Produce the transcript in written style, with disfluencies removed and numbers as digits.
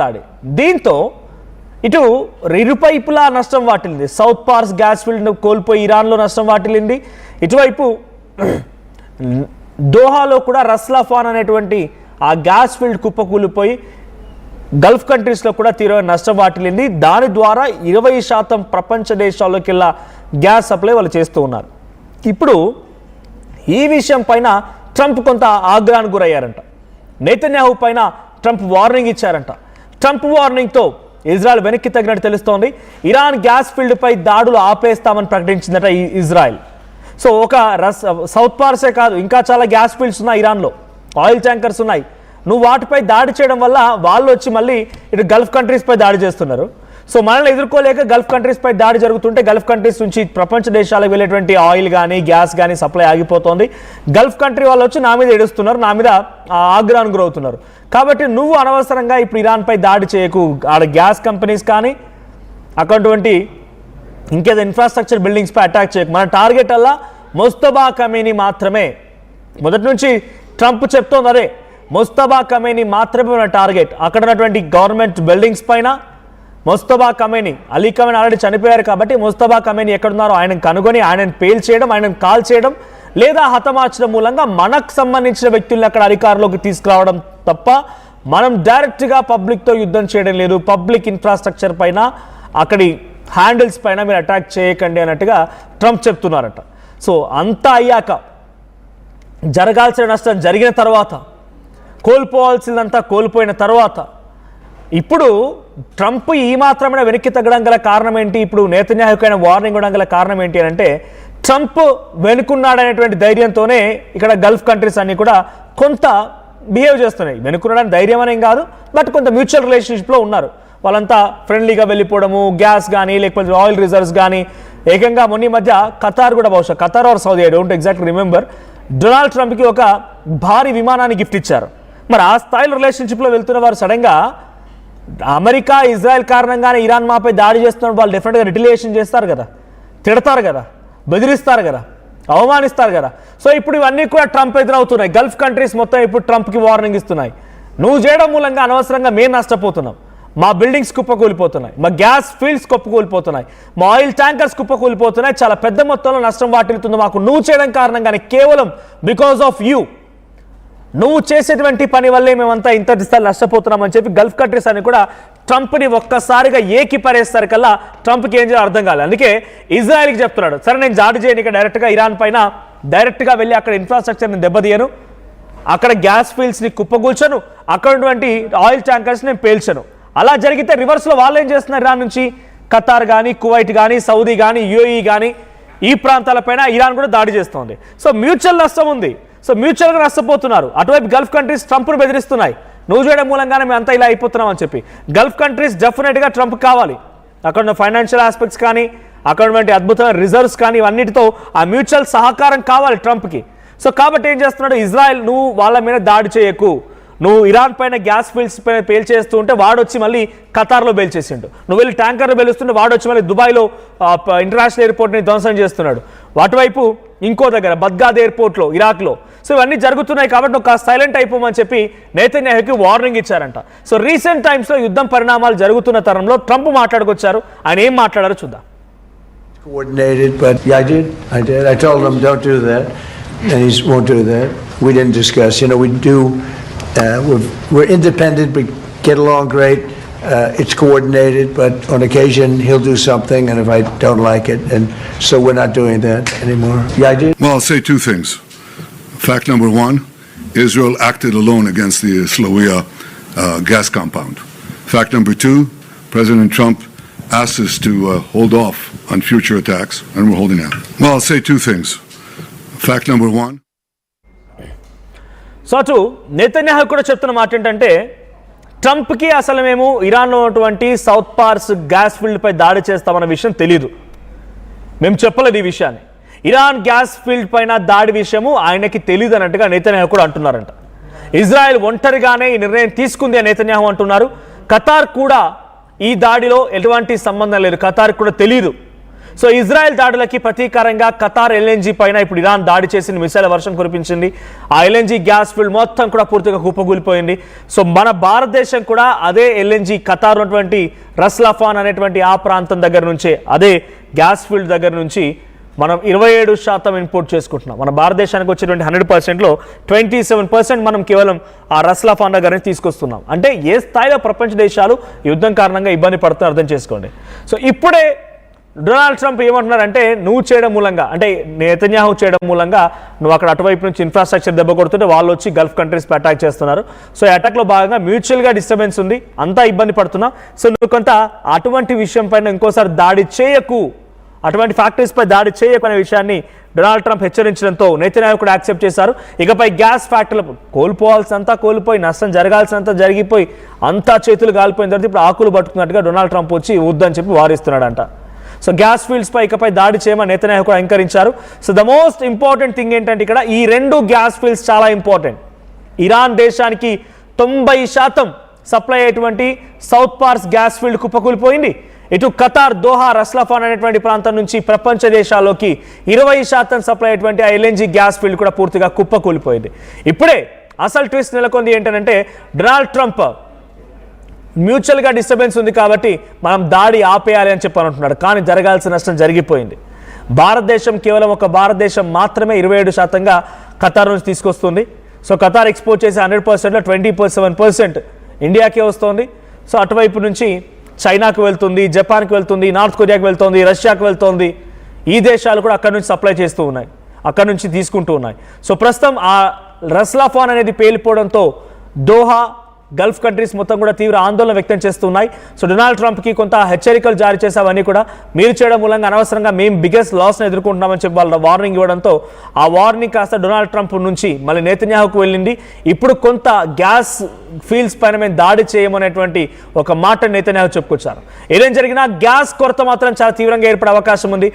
దాడి. దీంతో ఇటు ఇరుపైపులా నష్టం వాటిల్లింది. సౌత్ పార్స్ గ్యాస్ ఫీల్డ్ కోల్పోయి ఇరాన్లో నష్టం వాటిల్లింది. ఇటువైపు దోహాలో కూడా రస్లాఫాన్ అనేటువంటి ఆ గ్యాస్ ఫీల్డ్ కుప్పకూలిపోయి గల్ఫ్ కంట్రీస్లో కూడా తీవ్రమైన నష్టం వాటిల్లింది. దాని ద్వారా 20% ప్రపంచ దేశాల్లోకెల్లా గ్యాస్ సప్లై వాళ్ళు చేస్తూ ఉన్నారు. ఇప్పుడు ఈ విషయం పైన ట్రంప్ కొంత ఆగ్రహానికి గురయ్యారంట. నెతన్యాహు పైన ట్రంప్ వార్నింగ్ ఇచ్చారంట. ట్రంప్ వార్నింగ్తో ఇజ్రాయెల్ వెనక్కి తగ్గినట్టు తెలుస్తోంది. ఇరాన్ గ్యాస్ ఫీల్డ్పై దాడులు ఆపేస్తామని ప్రకటించిందట ఈ ఇజ్రాయెల్. సో ఒక సౌత్ పార్సే కాదు, ఇంకా చాలా గ్యాస్ ఫీల్డ్స్ ఉన్నాయి ఇరాన్లో, ఆయిల్ ట్యాంకర్స్ ఉన్నాయి. నువ్వు వాటిపై దాడి చేయడం వల్ల వాళ్ళు వచ్చి మళ్ళీ ఇటు గల్ఫ్ కంట్రీస్పై దాడి చేస్తున్నారు. సో మనల్ని ఎదుర్కోలేక గల్ఫ్ కంట్రీస్పై దాడి జరుగుతుంటే గల్ఫ్ కంట్రీస్ నుంచి ప్రపంచ దేశాలకు వెళ్ళేటువంటి ఆయిల్ కానీ గ్యాస్ కానీ సప్లై ఆగిపోతుంది. గల్ఫ్ కంట్రీ వాళ్ళు వచ్చి నా మీద ఏడుస్తున్నారు, నా మీద ఆగ్రహానికి గురవుతున్నారు. కాబట్టి నువ్వు అనవసరంగా ఇప్పుడు ఇరాన్పై దాడి చేయకు. ఆడ గ్యాస్ కంపెనీస్ కానీ అటువంటి ఇంకేదో ఇన్ఫ్రాస్ట్రక్చర్ బిల్డింగ్స్పై అటాక్ చేయకు. మన టార్గెట్ అలా ముస్తబా ఖమేనీ మాత్రమే. మొదటి నుంచి ట్రంప్ చెప్తోంది అదే, ముస్తబా ఖమేనీ మాత్రమే మన టార్గెట్. అక్కడ ఉన్నటువంటి గవర్నమెంట్ బిల్డింగ్స్ పైన ముస్తబా ఖమేనీ, అలీ ఖమేనీ ఆల్రెడీ చనిపోయారు కాబట్టి ముస్తబా ఖమేనీ ఎక్కడున్నారో ఆయనను కనుగొని ఆయనను పేల్చేయడం, ఆయనను కాల్ చేయడం లేదా హతమార్చడం మూలంగా మనకు సంబంధించిన వ్యక్తుల్ని అక్కడ అధికారంలోకి తీసుకురావడం తప్ప మనం డైరెక్ట్గా పబ్లిక్తో యుద్ధం చేయడం లేదు. పబ్లిక్ ఇన్ఫ్రాస్ట్రక్చర్ పైన అక్కడి హ్యాండిల్స్ పైన మీరు అటాక్ చేయకండి అన్నట్టుగా ట్రంప్ చెప్తున్నారట. సో అంతా అయ్యాక, జరగాల్సిన నష్టం జరిగిన తర్వాత, కోల్పోవాల్సిందంతా కోల్పోయిన తర్వాత ఇప్పుడు ట్రంప్ ఈ మాత్రమే వెనక్కి తగ్గడం గల కారణం ఏంటి? ఇప్పుడు నెతన్యాహుకైనా వార్నింగ్ ఇవ్వడం గల కారణం ఏంటి అని అంటే, ట్రంప్ వెనుకున్నాడనేటువంటి ధైర్యంతోనే ఇక్కడ గల్ఫ్ కంట్రీస్ అన్ని కూడా కొంత బిహేవ్ చేస్తున్నాయి. వెనుకున్నాడని ధైర్యం అనేం కాదు, బట్ కొంత మ్యూచువల్ రిలేషన్షిప్లో ఉన్నారు. వాళ్ళంతా ఫ్రెండ్లీగా వెళ్ళిపోవడము, గ్యాస్ కానీ లేకపోతే ఆయిల్ రిజర్వ్స్ కానీ, ఏకంగా మొన్న మధ్య ఖతార్ కూడా, బహుశా Qatar or Saudi, I don't exactly remember, Donald ట్రంప్కి ఒక భారీ విమానాన్ని గిఫ్ట్ ఇచ్చారు. మరి ఆ స్థాయిలో రిలేషన్షిప్లో వెళ్తున్న వారు సడన్గా అమెరికా ఇజ్రాయెల్ కారణంగానే ఇరాన్ మాపై దాడి చేస్తున్నప్పుడు వాళ్ళు డెఫినెట్గా రిటిలియేషన్ చేస్తారు కదా, తిడతారు కదా, బెదిరిస్తారు కదా, అవమానిస్తారు కదా. సో ఇప్పుడు ఇవన్నీ కూడా ట్రంప్ ఎదురవుతున్నాయి. గల్ఫ్ కంట్రీస్ మొత్తం ఇప్పుడు ట్రంప్కి వార్నింగ్ ఇస్తున్నాయి. నువ్వు చేయడం మూలంగా అనవసరంగా మేము నష్టపోతున్నాం, మా బిల్డింగ్స్ కుప్పకూలిపోతున్నాయి, మా గ్యాస్ ఫీల్డ్స్ కుప్పకూలిపోతున్నాయి, మా ఆయిల్ ట్యాంకర్స్ కుప్పకూలిపోతున్నాయి, చాలా పెద్ద మొత్తంలో నష్టం వాటిల్లుతుంది మాకు నువ్వు చేయడం కారణంగానే, కేవలం బికాస్ ఆఫ్ యూ, నువ్వు చేసేటువంటి పని వల్లే మేమంతా ఇంత స్థాయి నష్టపోతున్నామని చెప్పి గల్ఫ్ కంట్రీస్ అని కూడా ట్రంప్ని ఒక్కసారిగా ఏకిపరేసరికల్లా ట్రంప్కి ఏం చేయాలో అర్థం కాలేదు. అందుకే ఇజ్రాయెల్కి చెప్తున్నాడు, సరే నేను జాడి చేయను డైరెక్ట్గా ఇరాన్ పైన డైరెక్ట్గా వెళ్ళి అక్కడ ఇన్ఫ్రాస్ట్రక్చర్ని దెబ్బతీయను, అక్కడ గ్యాస్ ఫీల్డ్స్ని కుప్పగూల్చను, అక్కడ ఉన్నటువంటి ఆయిల్ ట్యాంకర్స్ నేను పేల్చను. అలా జరిగితే రివర్స్లో వాళ్ళు ఏం చేస్తున్నారు? ఇరాన్ నుంచి ఖతార్ కానీ, కువైట్ కానీ, సౌదీ కానీ, యూఏఈ కానీ ఈ ప్రాంతాలపైన ఇరాన్ కూడా దాడి చేస్తోంది. సో మ్యూచువల్ నష్టం ఉంది. సో మ్యూచువల్గా నష్టపోతున్నారు. అటువైపు గల్ఫ్ కంట్రీస్ ట్రంప్ను బెదిరిస్తున్నాయి, నువ్వు చేయడం మూలంగానే మేము అంతా ఇలా అయిపోతున్నాం అని చెప్పి. గల్ఫ్ కంట్రీస్ డెఫినెట్గా ట్రంప్ కావాలి. అక్కడ ఉన్న ఫైనాన్షియల్ ఆస్పెక్ట్స్ కానీ, అక్కడ ఉన్నటువంటి అద్భుతమైన రిజర్వ్స్ కానీ, ఇవన్నిటితో ఆ మ్యూచువల్ సహకారం కావాలి ట్రంప్కి. సో కాబట్టి ఏం చేస్తున్నాడు ఇజ్రాయెల్, నువ్వు వాళ్ళ మీద దాడి చేయకు, నువ్వు ఇరాన్ పైన గ్యాస్ ఫీల్డ్స్ పైన పేల్చేస్తూ ఉంటే వాడు వచ్చి మళ్ళీ ఖతార్లో పేల్చేసిండు, నువ్వు వెళ్ళి ట్యాంకర్లో పేలుస్తుంటే వాడు వచ్చి మళ్ళీ దుబాయ్లో ఇంటర్నేషనల్ ఎయిర్పోర్ట్ని ధ్వంసం చేస్తున్నాడు, అటువైపు ఇంకో దగ్గర బగ్దాద్ ఎయిర్పోర్ట్లో ఇరాక్లో. సో ఇవన్నీ జరుగుతున్నాయి కాబట్టి ఒక సైలెంట్ అయిపోమని చెప్పి నెతన్యాహుకి వార్నింగ్ ఇచ్చారంట. సో రీసెంట్ టైమ్స్లో యుద్ధం పరిణామాలు జరుగుతున్న తరంలో ట్రంప్ మాట్లాడుకొచ్చారు. ఆయన ఏం మాట్లాడారో చూద్దాం. Coordinated, but yeah, I did. I told him don't do that, and he won't do that. We didn't discuss. You know, we do. We're independent. We get along great. It's coordinated, but on occasion he'll do something, and if I don't like it, and so we're not doing that anymore. Yeah, I did. Well, I'll say two things. Fact number one, Israel acted alone against the Slawia gas compound. Fact number two, President Trump asked us to hold off on future attacks, and we're holding out. Well, I'll say two things. Fact number one. So అటు Netanyahu కూడా చెప్తున్న మాట ఏంటంటే, ట్రంప్కి అసలు మేము ఇరాన్లో ఉన్నటువంటి south పార్స్ gas ఫీల్డ్పై దాడి చేస్తామన్న విషయం తెలీదు, మేము చెప్పలేదు ఈ విషయాన్ని. ఇరాన్ గ్యాస్ ఫీల్డ్ పైన దాడి విషయము ఆయనకి తెలియదు అన్నట్టుగా నెతన్యాహు కూడా అంటున్నారంట. ఇజ్రాయెల్ ఒంటరిగానే ఈ నిర్ణయం తీసుకుంది అని నెతన్యాహు అంటున్నారు. ఖతార్ కూడా ఈ దాడిలో ఎటువంటి సంబంధం లేదు, ఖతార్ కూడా తెలియదు. సో ఇజ్రాయెల్ దాడులకి ప్రతీకారంగా ఖతార్ ఎల్ఎన్జీ పైన ఇప్పుడు ఇరాన్ దాడి చేసి మిసైల్ వర్షం కురిపించింది. ఆ ఎల్ఎన్జీ గ్యాస్ ఫీల్డ్ మొత్తం కూడా పూర్తిగా కుప్పకూలిపోయింది. సో మన భారతదేశం కూడా అదే ఎల్ఎన్జీ ఖతార్ ఉన్నటువంటి రస్లాఫాన్ అనేటువంటి ఆ ప్రాంతం దగ్గర నుంచే అదే గ్యాస్ ఫీల్డ్ దగ్గర నుంచి మనం 27% ఇంపోర్ట్ చేసుకుంటున్నాం. మన భారతదేశానికి వచ్చేటువంటి 100%లో 27% మనం కేవలం ఆ రస్లాఫాన్ దగ్గర నుంచి తీసుకొస్తున్నాం. అంటే ఏ స్థాయిలో ప్రపంచ దేశాలు యుద్ధం కారణంగా ఇబ్బంది పడుతున్నా అర్థం చేసుకోండి. సో ఇప్పుడే డొనాల్డ్ ట్రంప్ ఏమంటున్నారంటే నువ్వు చేయడం మూలంగా అంటే నెతన్యాహు చేయడం మూలంగా నువ్వు అక్కడ అటువైపు నుంచి ఇన్ఫ్రాస్ట్రక్చర్ దెబ్బ కొడుతుంటే వాళ్ళు వచ్చి గల్ఫ్ కంట్రీస్పై అటాక్ చేస్తున్నారు. సో ఈ అటాక్లో భాగంగా మ్యూచువల్గా డిస్టర్బెన్స్ ఉంది, అంతా ఇబ్బంది పడుతున్నావు. సో నువ్వు కొంత అటువంటి విషయం పైన ఇంకోసారి దాడి చేయకు, అటువంటి ఫ్యాక్టరీస్పై దాడి చేయకనే విషయాన్ని డొనాల్డ్ ట్రంప్ హెచ్చరించడంతో నెతన్యాహు కూడా యాక్సెప్ట్ చేశారు. ఇకపై గ్యాస్ ఫ్యాక్టరీలు కోల్పోవాల్సినంతా కోల్పోయి నష్టం జరగాల్సినంత జరిగిపోయి అంతా చేతులు కాలిపోయిన తర్వాత ఇప్పుడు ఆకులు పట్టుకున్నట్టుగా డొనాల్డ్ ట్రంప్ వచ్చి వద్దని చెప్పి వారిస్తున్నాడంట. సో గ్యాస్ ఫీల్డ్స్పై ఇకపై దాడి చేయమని నెతన్యాహు కూడా అంగీకరించారు. So the most important thing ఏంటంటే ఇక్కడ ఈ 2 గ్యాస్ ఫీల్డ్స్ చాలా ఇంపార్టెంట్. ఇరాన్ దేశానికి 90% సప్లై అయ్యేటువంటి సౌత్ పార్స్ గ్యాస్ ఫీల్డ్ కుప్పకూలిపోయింది. ఇటు ఖతార్ దోహా రస్లాఫాన్ అనేటువంటి ప్రాంతం నుంచి ప్రపంచ దేశాల్లోకి 20% సప్లై అయ్యేటువంటి ఆ ఎల్ఎన్జీ గ్యాస్ ఫీల్డ్ కూడా పూర్తిగా కుప్పకూలిపోయింది. ఇప్పుడే అసలు ట్విస్ట్ నెలకొంది ఏంటంటే డొనాల్డ్ ట్రంప్ మ్యూచువల్గా డిస్టర్బెన్స్ ఉంది కాబట్టి మనం దాడి ఆపేయాలి అని చెప్పి అంటున్నాడు. కానీ జరగాల్సిన నష్టం జరిగిపోయింది. భారతదేశం కేవలం ఒక భారతదేశం మాత్రమే 27%గా ఖతార్ నుంచి తీసుకొస్తుంది. సో ఖతార్ ఎక్స్పోర్ట్ చేసే 100%లో 27% ఇండియాకే వస్తుంది. సో అటువైపు నుంచి చైనాకు వెళ్తుంది, జపాన్కి వెళ్తుంది, నార్త్ కొరియాకి వెళ్తుంది, రష్యాకు వెళ్తుంది. ఈ దేశాలు కూడా అక్కడ నుంచి సప్లై చేస్తూ ఉన్నాయి, అక్కడ నుంచి తీసుకుంటూ ఉన్నాయి. సో ప్రస్తుతం ఆ రస్లాఫాన్ అనేది పేలిపోవడంతో దోహా గల్ఫ్ కంట్రీస్ మొత్తం కూడా తీవ్ర ఆందోళన వ్యక్తం చేస్తున్నాయి. సో డొనాల్డ్ ట్రంప్కి కొంత హెచ్చరికలు జారీ చేసావన్నీ కూడా మీరు చేయడం మూలంగా అనవసరంగా మేము బిగ్గెస్ట్ లాస్ని ఎదుర్కొంటున్నామని చెప్పి వాళ్ళు వార్నింగ్ ఇవ్వడంతో ఆ వార్నింగ్ కాస్త డొనాల్డ్ ట్రంప్ నుంచి మళ్ళీ నెతన్యాహుకు వెళ్ళింది. ఇప్పుడు కొంత గ్యాస్ ఫీల్డ్స్ పైన మేము దాడి చేయమనేటువంటి ఒక మాట నెతన్యాహు చెప్పుకొచ్చారు. ఏదేం జరిగినా గ్యాస్ కొరత మాత్రం చాలా తీవ్రంగా ఏర్పడే అవకాశం ఉంది.